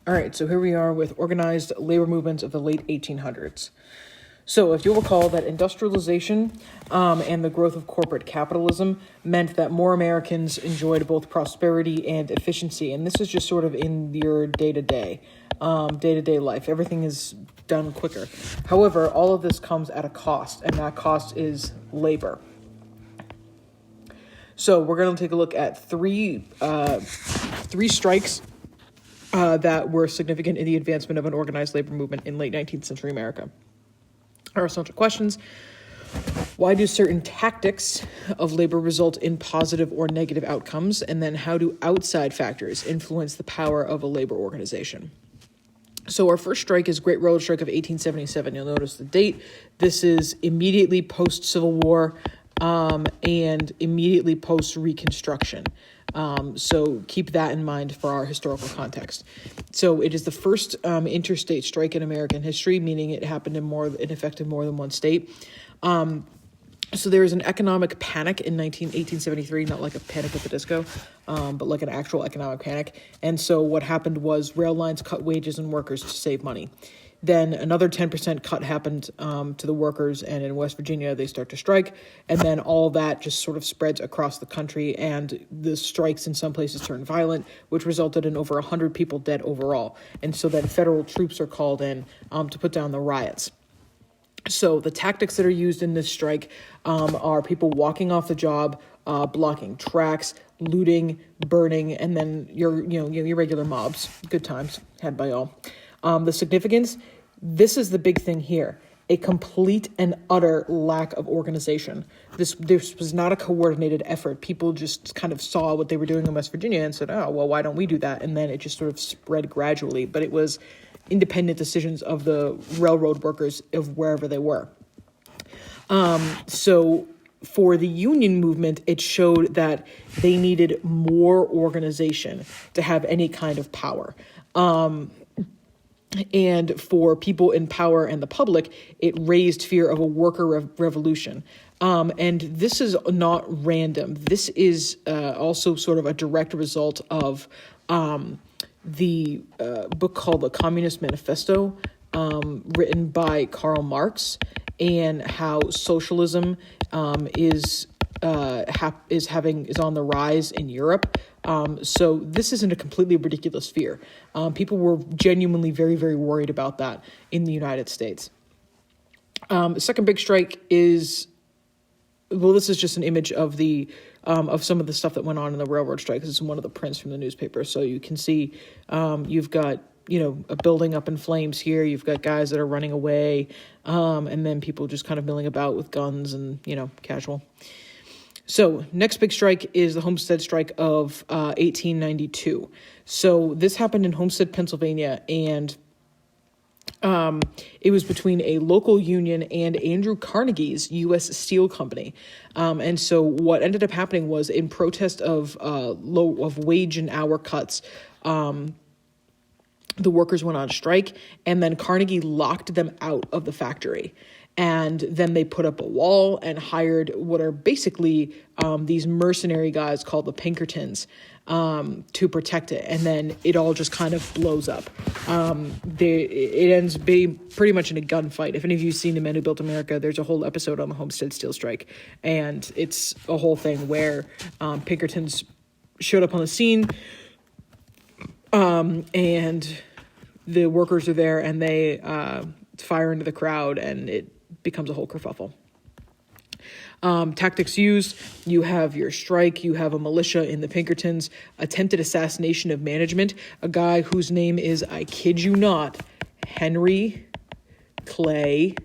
All right, so here we are with organized labor movements of the late 1800s. So if you'll recall that industrialization and the growth of corporate capitalism meant that more Americans enjoyed both prosperity and efficiency. And this is just sort of in your day-to-day life. Everything is done quicker. However, all of this comes at a cost, and that cost is labor. So we're going to take a look at three strikes that were significant in the advancement of an organized labor movement in late 19th century America. Our essential questions: why do certain tactics of labor result in positive or negative outcomes? And then how do outside factors influence the power of a labor organization? So our first strike is Great Railroad Strike of 1877. You'll notice the date. This is immediately post-Civil War and immediately post-Reconstruction. So keep that in mind for our historical context. So it is the first interstate strike in American history, meaning it happened it affected more than one state. So there was an economic panic in 1873, not like a Panic at the Disco, but like an actual economic panic. And so what happened was rail lines cut wages and workers to save money. Then another 10% cut happened to the workers, and in West Virginia, they start to strike. And then all that just sort of spreads across the country, and the strikes in some places turned violent, which resulted in over 100 people dead overall. And so then federal troops are called in to put down the riots. So the tactics that are used in this strike are people walking off the job, blocking tracks, looting, burning, and then your regular mobs. Good times had by all. The significance, this is the big thing here: a complete and utter lack of organization. This was not a coordinated effort. People just kind of saw what they were doing in West Virginia and said, oh, well, why don't we do that? And then it just sort of spread gradually. But it was independent decisions of the railroad workers of wherever they were. So for the union movement, it showed that they needed more organization to have any kind of power. And for people in power and the public, it raised fear of a worker revolution. And this is not random. This is also sort of a direct result of the book called The Communist Manifesto, written by Karl Marx, and how socialism is on the rise in Europe. So this isn't a completely ridiculous fear. People were genuinely very, very worried about that in the United States. The second big strike is, well, this is just an image of of some of the stuff that went on in the railroad strike. This is one of the prints from the newspaper. So you can see you've got, a building up in flames here. You've got guys that are running away, and then people just kind of milling about with guns and, casual. So next big strike is the Homestead Strike of 1892. So this happened in Homestead, Pennsylvania, and it was between a local union and Andrew Carnegie's U.S. Steel Company. And so what ended up happening was, in protest of wage and hour cuts, the workers went on strike, and then Carnegie locked them out of the factory. And then they put up a wall and hired what are basically these mercenary guys called the Pinkertons to protect it. And then it all just kind of blows up. It ends being pretty much in a gunfight. If any of you have seen The Men Who Built America, there's a whole episode on the Homestead Steel Strike. And it's a whole thing where Pinkertons showed up on the scene, and the workers are there, and they fire into the crowd, and it becomes a whole kerfuffle. Tactics used: you have your strike, you have a militia in the Pinkertons, attempted assassination of management, a guy whose name is, I kid you not, Henry Clay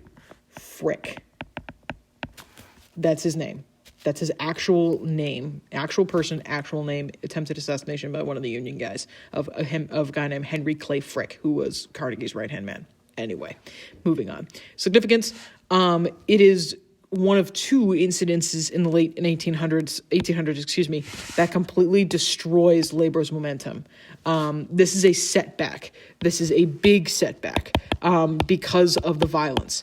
Frick. That's his name. That's his actual name, actual person, actual name. Attempted assassination by one of the union guys of a guy named Henry Clay Frick, who was Carnegie's right-hand man. Anyway, moving on. Significance: it is one of two incidences in the late 1800s, that completely destroys labor's momentum. This is a setback. This is a big setback because of the violence.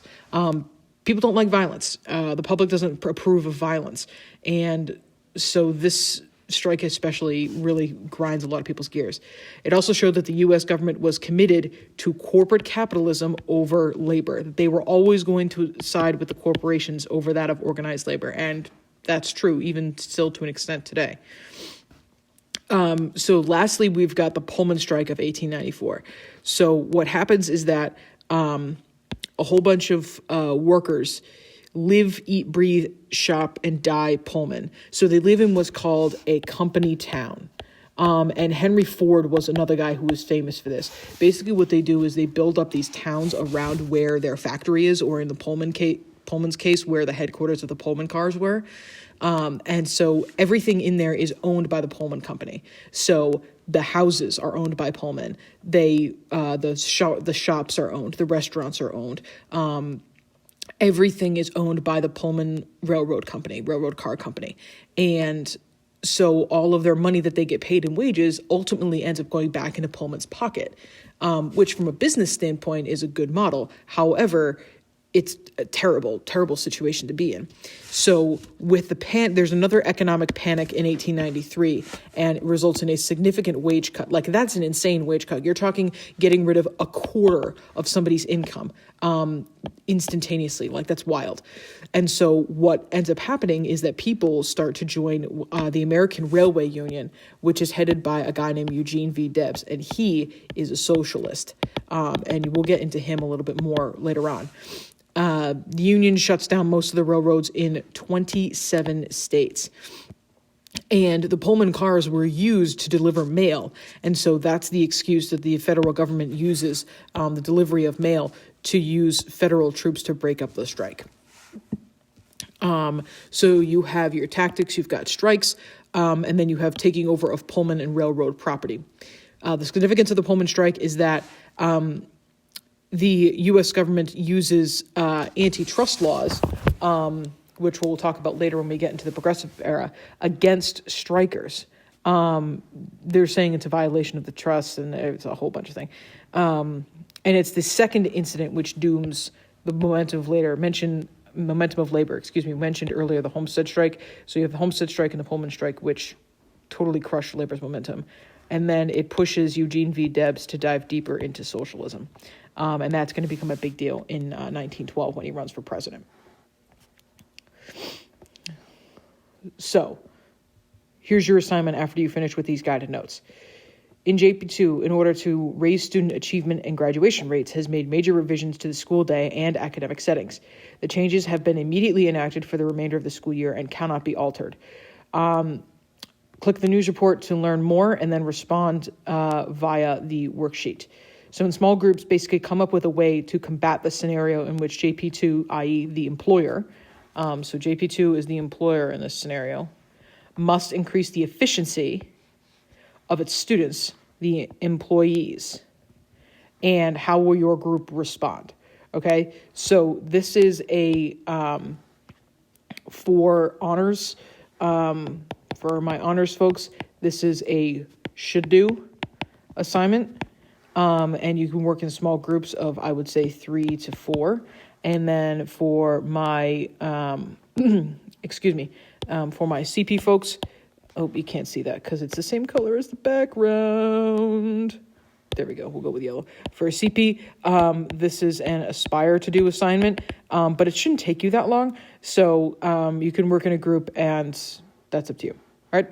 People don't like violence. The public doesn't approve of violence. And so this strike especially really grinds a lot of people's gears. It also showed that the U.S. government was committed to corporate capitalism over labor. They were always going to side with the corporations over that of organized labor, and that's true even still to an extent today. So lastly, we've got the Pullman strike of 1894. So what happens is that a whole bunch of workers live, eat, breathe, shop, and die Pullman. So they live in what's called a company town. And Henry Ford was another guy who was famous for this. Basically what they do is they build up these towns around where their factory is, or in the Pullman's case, where the headquarters of the Pullman cars were. And so everything in there is owned by the Pullman company. So the houses are owned by Pullman. The shops are owned. The restaurants are owned. Everything is owned by the Pullman Railroad Car Company. And so all of their money that they get paid in wages ultimately ends up going back into Pullman's pocket, which from a business standpoint is a good model. However, it's a terrible, terrible situation to be in. So with there's another economic panic in 1893, and it results in a significant wage cut. Like, that's an insane wage cut. You're talking getting rid of a quarter of somebody's income instantaneously. Like, that's wild. And so what ends up happening is that people start to join the American Railway Union, which is headed by a guy named Eugene V. Debs, and he is a socialist. And we'll get into him a little bit more later on. The union shuts down most of the railroads in 27 states. And the Pullman cars were used to deliver mail. And so that's the excuse that the federal government uses, the delivery of mail, to use federal troops to break up the strike. So you have your tactics, you've got strikes, and then you have taking over of Pullman and railroad property. The significance of the Pullman strike is that the U.S. government uses antitrust laws, which we'll talk about later when we get into the progressive era, against strikers. They're saying it's a violation of the trust, and it's a whole bunch of things. And it's the second incident which dooms the momentum of labor. Mentioned earlier the Homestead strike. So you have the Homestead strike and the Pullman strike, which totally crushed labor's momentum. And then it pushes Eugene V. Debs to dive deeper into socialism. And that's going to become a big deal in 1912 when he runs for president. So here's your assignment after you finish with these guided notes. In JP2, in order to raise student achievement and graduation rates, has made major revisions to the school day and academic settings. The changes have been immediately enacted for the remainder of the school year and cannot be altered. Click the news report to learn more, and then respond via the worksheet. So in small groups, basically come up with a way to combat the scenario in which JP2, i.e. the employer, so JP2 is the employer in this scenario, must increase the efficiency of its students, the employees, and how will your group respond? Okay, so this is a for honors, for my honors folks, this is a should do assignment, and you can work in small groups of, I would say, 3 to 4. And then for my for my CP folks, oh, you can't see that because it's the same color as the background. There we go. We'll go with yellow. For CP, this is an aspire to do assignment, but it shouldn't take you that long. So you can work in a group, and that's up to you. All right?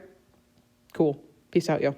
Cool. Peace out, yo.